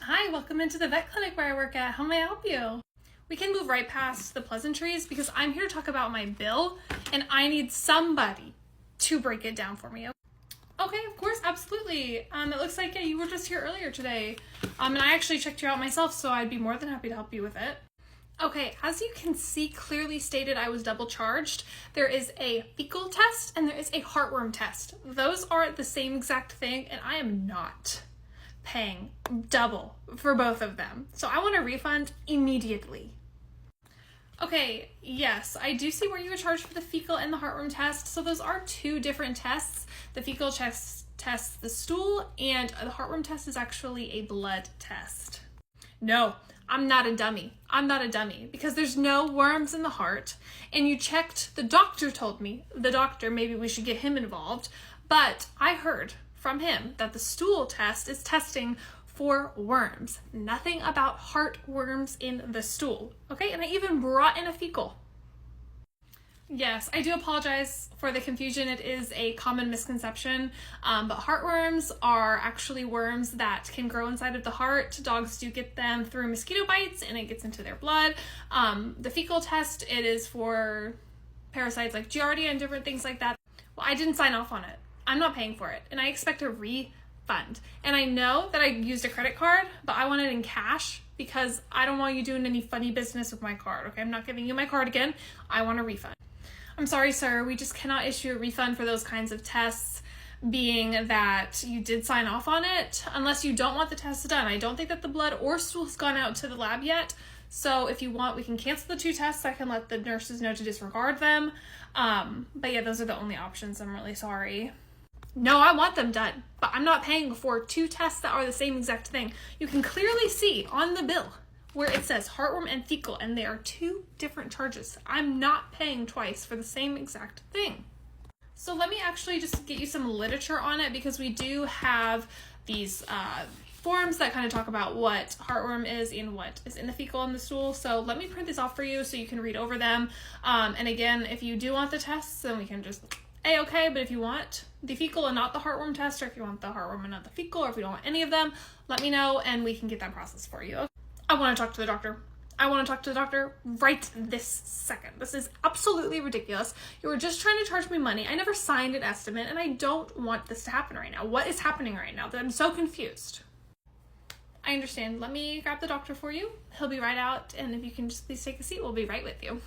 Hi, welcome into the vet clinic where I work at. How may I help you? We can move right past the pleasantries because I'm here to talk about my bill and I need somebody to break it down for me. Okay, of course, absolutely. It looks like, you were just here earlier today. And I actually checked you out myself, so I'd be more than happy to help you with it. Okay, as you can see, clearly stated I was double charged. There is a fecal test and there is a heartworm test. Those are the same exact thing and I am not paying double for both of them. So I want a refund immediately. Okay, yes, I do see where you were charged for the fecal and the heartworm test. So those are two different tests. The fecal test tests the stool and the heartworm test is actually a blood test. No, I'm not a dummy. I'm not a dummy because there's no worms in the heart. And you checked, the doctor told me, maybe we should get him involved. But I heard from him that the stool test is testing for worms. Nothing about heartworms in the stool. Okay, and I even brought in a fecal. Yes, I do apologize for the confusion. It is a common misconception, but heartworms are actually worms that can grow inside of the heart. Dogs do get them through mosquito bites and it gets into their blood. The fecal test, it is for parasites like Giardia and different things like that. Well, I didn't sign off on it. I'm not paying for it and I expect a refund. And I know that I used a credit card, but I want it in cash because I don't want you doing any funny business with my card. Okay, I'm not giving you my card again. I want a refund. I'm sorry, sir. We just cannot issue a refund for those kinds of tests, being that you did sign off on it, unless you don't want the tests done. I don't think that the blood or stool has gone out to the lab yet. So if you want, we can cancel the two tests. I can let the nurses know to disregard them. But yeah, those are the only options. I'm really sorry. No, I want them done, but I'm not paying for two tests that are the same exact thing. You can clearly see on the bill where it says heartworm and fecal, and they are two different charges. I'm not paying twice for the same exact thing. So let me actually just get you some literature on it because we do have these forms that kind of talk about what heartworm is and what is in the fecal and the stool. So let me print these off for you so you can read over them. And again, if you do want the tests, then we can just A-okay, but if you want the fecal and not the heartworm test, or if you want the heartworm and not the fecal, or if you don't want any of them, let me know and we can get that process for you. I want to talk to the doctor. I want to talk to the doctor right this second. This is absolutely ridiculous. You were just trying to charge me money. I never signed an estimate and I don't want this to happen right now. What is happening right now? I'm so confused. I understand. Let me grab the doctor for you. He'll be right out, and if you can just please take a seat, we'll be right with you.